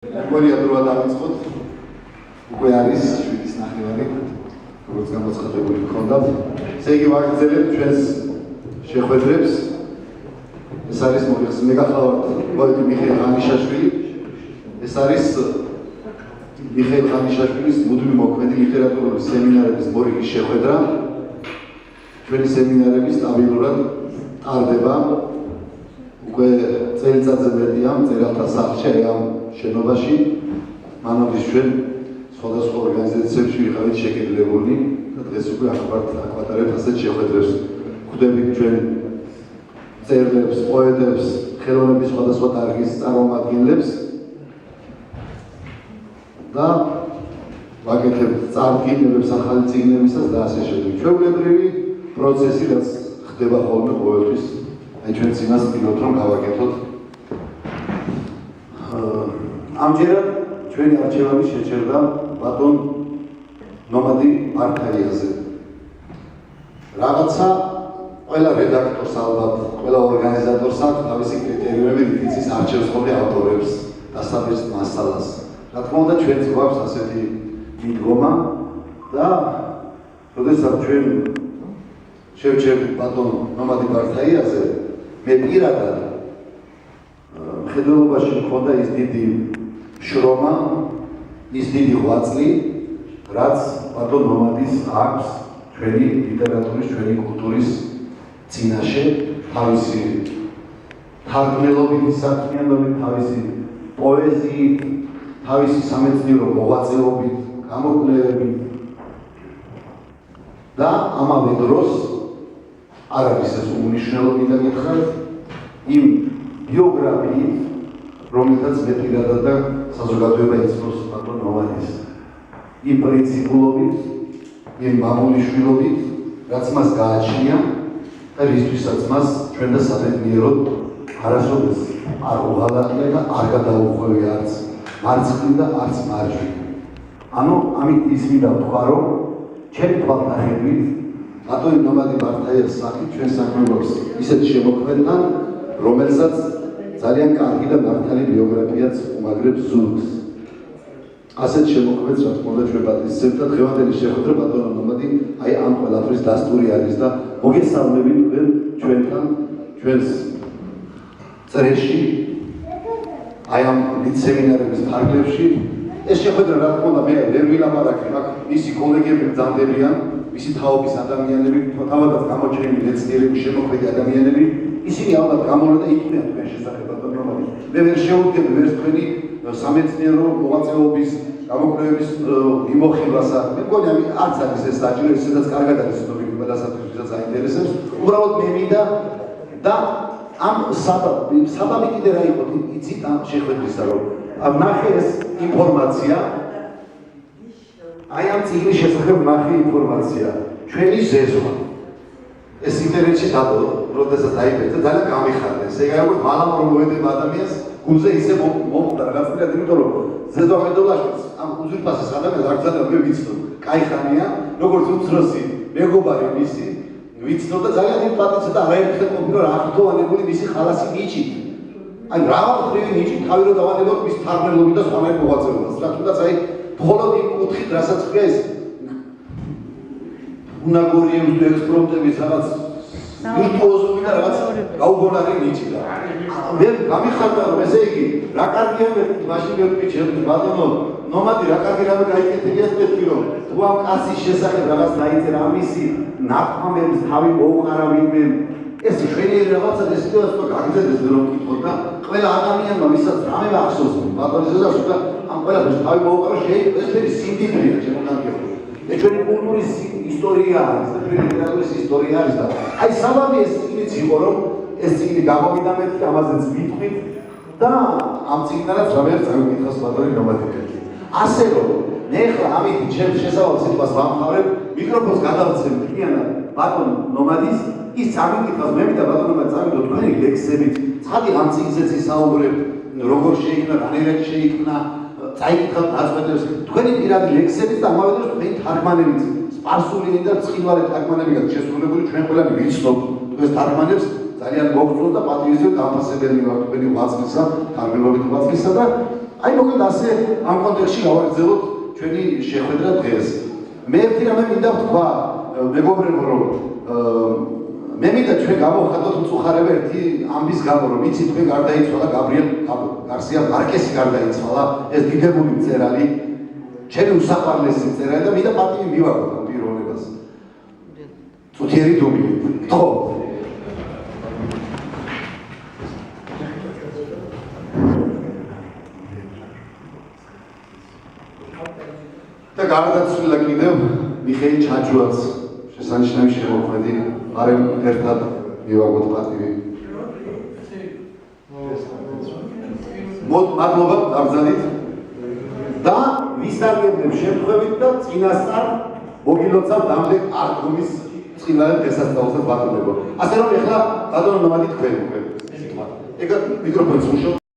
მეგობრია დროა დავიწყოთ. უკვე არის 7-ის ნახევარი, როგორც გამოცხადებული გქონდათ. ესე იგი ვაგრძელებთ ჩვენს შეხვედრებს. ეს არის მეგახავართ პოეტ მიხეილ ღანიშაშვილი. ეს არის მიხეილ ღანიშაშვილის მუდმივი მოქმედი ლიტერატურული სემინარების მორიგის შეხვედრა. ჩვენი სემინარები სტაბილურად ტარდება. უკვე წელიწადზე მეტია მწერალთა სახლში, ამ შენობაში. მანამდე ჩვენ სხვადასხვა ორგანიზაციებში ვიყავით შეკრებილებული და დღეს უკვე აკვატარებთ ასეთ შეხვედრებს. გვხვდებით ჩვენ მწერლებს, პოეტებს, ხელოვნების სხვადასხვა დარგის წარმომადგენლებს და ვაკეთებთ წარდგინებებს ახალი წიგნებისას და ასე შემდეგ. ჩვეულებრივი პროცესი, რაც ხდება ხოლმე ყოველთვის. აი ჩვენც იმას ვთქვით, რომ გავაკეთოთ. ამჯერად ჩვენი არჩევანი შეჩერდა ბატონ ნომადი მართაიაზე. რაღაცა ყველა რედაქტორს ალბათ, ყველა ორგანიზატორს აქვს თავისი კრიტერიუმები, რის ის არჩევს ხოლმე ავტორებს დასაბეჭდ მასალას. რა თქმა უნდა, ჩვენც გვაქვს ასეთი მიდგომა და როდესაც ჩვენ შევჩერდით ბატონ ნომადი მართაიაზე, მე პირადად მხედველობაში მქონდა ის დიდი შრომა, ის დიდი ღვაწლი, რაც ბატონ ნომადის აქვს ჩვენი ლიტერატურის, ჩვენი კულტურის წინაშე, თავისი თარგმნელობით, საქმიანობით, თავისი პოეზიით, თავისი სამეცნიერო მოღვაწეობით, გამოკვლევებით და ამავე დროს არ არის ეს უმნიშვნელო მინდა გითხრათ იმ ბიოგრაფიით, რომელთაც მე პირადად და საზოგადოება იცნობს ბატონ ნომადის. იმ პრინციპულობით, იმ მამულიშვილობით, რაც მას გააჩნია და რისთვისაც მას ჩვენ და სამეცნიეროდ არასოდეს არ უღალატია და არ გადაუხვევია არც მარცხნივ და არც მარჯვნივ. ანუ ამით ის მინდა ვთქვა, რომ ჩემი თვალსაჩინით ბატონ ნომადი მართაიას სახით ჩვენ საქმე გვაქვს ისეთ შემოქმედთან, რომელსაც ძალიან კარგი და მართალი ბიოგრაფიაც უმაგრებს ზურგს. ასეთ შემოქმედს, რა თქმა უნდა, ჩვენ პატრიციებთ და დღევანდელი შეხვედრა ბატონ ნომადი აი ამ ყველაფრის დასტური არის და მოგესალმებით ჩვენთან, ჩვენს წრეში, აი ამ სემინარების ფარგლებში. ეს შეხვედრა, რა თქმა უნდა, მე ვერ ვილაპარაკე, მაგ მისი კოლეგები მძანდებიან, მისი თაობის ადამიანები, თავადაც გამოჩენილი მეცნიერები, შემოქმედი ადამიანები, ისინი ალბათ გამორა და იტყვიან თქვენ შესახებ ბატონ ნომადი. მე ვერ შევუდგები ვერც თქვენი სამეცნიერო მოღვაწეობის, გამოკვლევების მიმოხილვასა. მე მგონი არც არის ეს საჭირო, ისედაც კარგად არის ცნობილი ყველასათვის, ვისაც აინტერესებს. უბრალოდ მე მინდა და ამ საბაბი კიდე რა იყო, იცით ამ შეხვედრისა, რომ ნახე ეს ინფორმაცია, აი ამ წიგნის შესახებ ნახე ინფორმაცია, ჩვენი ზეზვა. ეს ინტერნეტში დადო, როდესაც დაიბეჭდა, ძალიან გამიხარდა. ესე იგი, როგორც მალამ რომ მოედება ადამიანს, გულზე ისე მომკვდა რაღაცნაირად, იმიტომ რომ ზეზვა მედოლაშვილს ამ უზურპასის ადამიანს არ გზადდა, მე ვიცნობ. კაი ხანია, როგორც უცროსი მეგობარი მისი, ვიცნობ და ძალიან დიდ პატიცად და არაერთხელ ყოფილა რა ხდოვანებული მისი ხალასი ნიჭით. აი მრავალმხრივი ნიჭით თავი რომ დავანებოთ მის თარგმნელობით და სხვანაირ მოღვაწეობას. რა თუნდაც აი მხოლოდ იმ კუთხით, რასაც ხია ეს უნაგორიების თუ ექსპრომტების რაღაც ვირტუოზული და რაღაც გაუგონარი ნიჭი და მე გამიხარდა რომ ესე იგი რა კარგია მე მაშინ მევხვდი ჩემს ბატონო ნომადი რა კარგი რამე გაიკეთებია თქვი რომ თუ ამ კაცის შესახებ რაღაც დაიწერა ამისი ნათქვამების თავი მოუყარა ვინმე ეს შვენიერი რაღაცა ეს თვითონ გაგზელდეს რომ კითხოთ და ყველა ადამიანმა ვისაც რამე ახსოვს ბატონისას და ამ ყველაფერს თავი მოუყარა შეიძლება ეს ფერი სიმდიდრეა შემოგანგებო ჩვენი კულტურის ისტორია არის და ჩვენი ლიტერატურის ისტორია არის და აი საბაბი ეს წიგნიც იყო რომ ეს წიგნი გამოვიდა მეთქი ამაზეც ვიტყვით და ამ წიგნადაც რამეც წავიკითხოს ბატონი ნომადი. ასე რომ მე ხლა ამით ჩემს შესავალ სიტყვას ვამხარებ, მიკროფონს გადავცემ მთლიანად ბატონ ნომადის, ის წავიკითხოს მე მინდა ბატონ ნომადი წავიდო თქვენი ლექსებით, ცხადი ამ წიგნზეც ისაუბრებ, როგორ შეიქმნა, რანაირად შეიქმნა, წაიკითხავთ დაწყვეტებს თქვენი პირადი ლექსებით და ამავე დროს თქვენი თარგმანებით, სპარსული და ცხინვალე თარგმანებიდან შესრულებული ჩვენ ყველანი ვიცნობთ ეს თარგმანებს ძალიან მოგწონს და პატრიციო დამფასებელი ვარ თქვენი ღვაწლისა, თარგმნელობით ღვაწლისა და აი მოკლედ ასე ამ კონტექსტში გავაგრძელოთ ჩვენი შეხვედრა დღეს. მე ერთი რამე მინდა ვთქვა, მეგობრებო, რომ მე მინდა ჩვენ გავახადოთ მწუხარება ერთი ამბის გამო, რომ იცით თქვენ გარდაიცვალა გაბრიელ გარსია მარკესი გარდაიცვალა, ეს დიდებული მწერალი, ჩემი უსაყვარლესი მწერალი და მინდა პატივი მივაგოთ ამ პიროვნებას. წუთიერი დუბლი. ხო. და გარდაცვლილა კიდევ მიხეილ ჩაჯუას შესანიშნავი შემოქმედი, არემ ერთად მივაგოთ პატივი. მადლობა დაბრძანით და ვისარგებლებ შემთხვევით და წინასწარ მოგილოცავ დამდეგ არქუმის წინარე დღესასწაულზე ბატონებო. ასე რომ ეხლა ბატონო ნომადი თქვენ უკვე სიტყვა. ეგ მიკროფონს უშო.